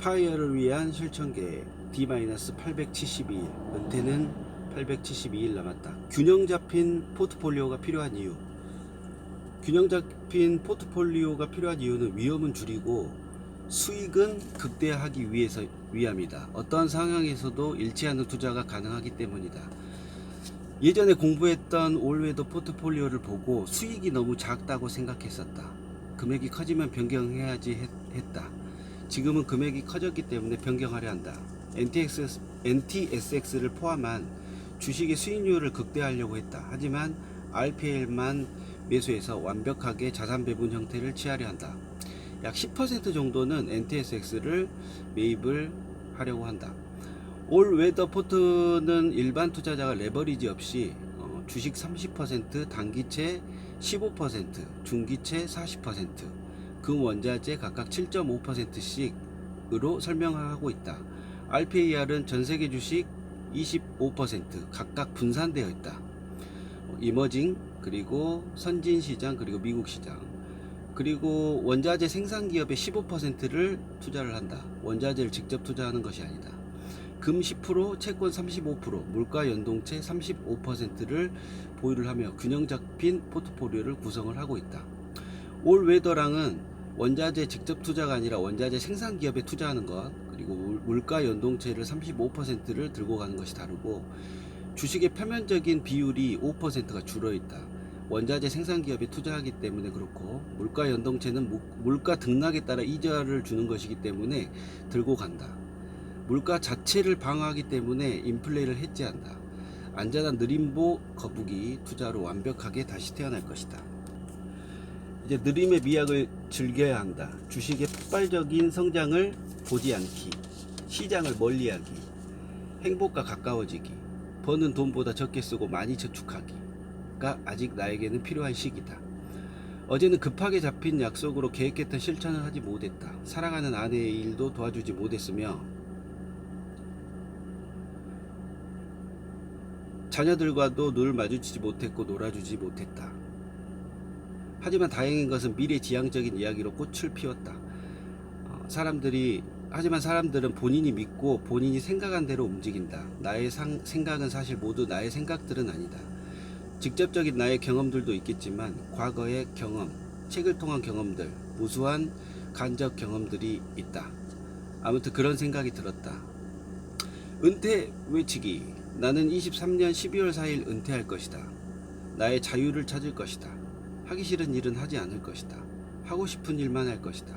파이어를 위한 실천 계획 D-872일, 은퇴는 872일 남았다. 균형 잡힌 포트폴리오가 필요한 이유. 균형 잡힌 포트폴리오가 필요한 이유는 위험은 줄이고 수익은 극대화하기 위함이다. 어떠한 상황에서도 잃지 않는 투자가 가능하기 때문이다. 예전에 공부했던 올웨더 포트폴리오를 보고 수익이 너무 작다고 생각했었다. 금액이 커지면 변경해야지 했다. 지금은 금액이 커졌기 때문에 변경하려 한다. NTSX를 포함한 주식의 수익률을 극대화하려고 했다. 하지만 RPL만 매수해서 완벽하게 자산 배분 형태를 취하려 한다. 약 10% 정도는 NTSX를 매입을 하려고 한다. 올웨더 포트는 일반 투자자가 레버리지 없이 주식 30%, 단기채 15%, 중기채 40%, 금원자재 각각 7.5%씩으로 설명하고 있다. RPAR은 전세계 주식 25% 각각 분산되어 있다. 이머징, 그리고 선진시장, 그리고 미국시장, 그리고 원자재 생산기업의 15%를 투자를 한다. 원자재를 직접 투자하는 것이 아니다. 금 10%, 채권 35%, 물가 연동채 35%를 보유를 하며 균형 잡힌 포트폴리오를 구성을 하고 있다. 올웨더랑은 원자재 직접 투자가 아니라 원자재 생산기업에 투자하는 것, 그리고 물가 연동채를 35%를 들고 가는 것이 다르고, 주식의 표면적인 비율이 5%가 줄어있다. 원자재 생산기업에 투자하기 때문에 그렇고, 물가 연동채는 물가 등락에 따라 이자를 주는 것이기 때문에 들고 간다. 물가 자체를 방어하기 때문에 인플레를 해지한다. 안전한 느림보 거북이 투자로 완벽하게 다시 태어날 것이다. 이제 느림의 미학을 즐겨야 한다. 주식의 폭발적인 성장을 보지 않기, 시장을 멀리하기, 행복과 가까워지기, 버는 돈보다 적게 쓰고 많이 저축하기가 아직 나에게는 필요한 시기다. 어제는 급하게 잡힌 약속으로 계획했던 실천을 하지 못했다. 사랑하는 아내의 일도 도와주지 못했으며 자녀들과도 눈을 마주치지 못했고 놀아주지 못했다. 하지만 다행인 것은 미래지향적인 이야기로 꽃을 피웠다. 하지만 사람들은 본인이 믿고 본인이 생각한 대로 움직인다. 나의 생각은 사실 모두 나의 생각들은 아니다. 직접적인 나의 경험들도 있겠지만 과거의 경험, 책을 통한 경험들, 무수한 간접 경험들이 있다. 아무튼 그런 생각이 들었다. 은퇴 외치기. 나는 23년 12월 4일 은퇴할 것이다. 나의 자유를 찾을 것이다. 하기 싫은 일은 하지 않을 것이다. 하고 싶은 일만 할 것이다.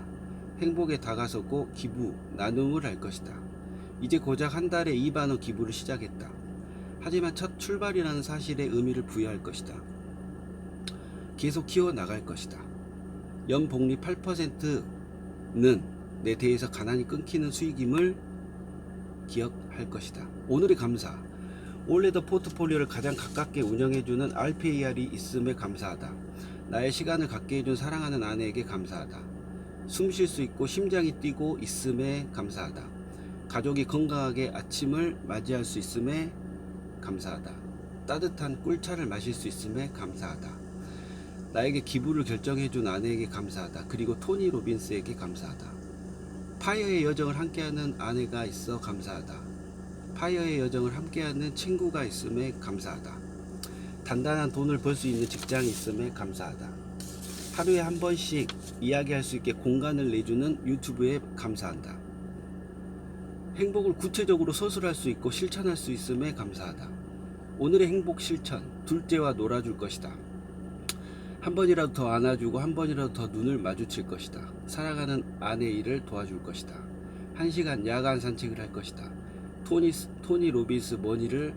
행복에 다가서고 기부, 나눔을 할 것이다. 이제 고작 한 달에 2만 원 기부를 시작했다. 하지만 첫 출발이라는 사실에 의미를 부여할 것이다. 계속 키워나갈 것이다. 연복리 8%는 내 대에서 가난이 끊기는 수익임을 기억할 것이다. 오늘의 감사. 올웨더 포트폴리오를 가장 가깝게 운영해주는 RPAR이 있음에 감사하다. 나의 시간을 갖게 해준 사랑하는 아내에게 감사하다. 숨 쉴 수 있고 심장이 뛰고 있음에 감사하다. 가족이 건강하게 아침을 맞이할 수 있음에 감사하다. 따뜻한 꿀차를 마실 수 있음에 감사하다. 나에게 기부를 결정해준 아내에게 감사하다. 그리고 토니 로빈스에게 감사하다. 파이어의 여정을 함께하는 아내가 있어 감사하다. 파이어의 여정을 함께하는 친구가 있음에 감사하다. 단단한 돈을 벌 수 있는 직장이 있음에 감사하다. 하루에 한 번씩 이야기할 수 있게 공간을 내주는 유튜브에 감사한다. 행복을 구체적으로 서술할 수 있고 실천할 수 있음에 감사하다. 오늘의 행복 실천. 둘째와 놀아줄 것이다. 한 번이라도 더 안아주고 한 번이라도 더 눈을 마주칠 것이다. 사랑하는 아내 일을 도와줄 것이다. 1시간 야간 산책을 할 것이다. 토니 로빈스 머니를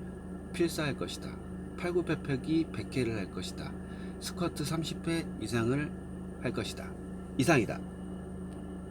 필사할 것이다. 팔굽혀펴기 100회를 할 것이다. 스쿼트 30회 이상을 할 것이다. 이상이다.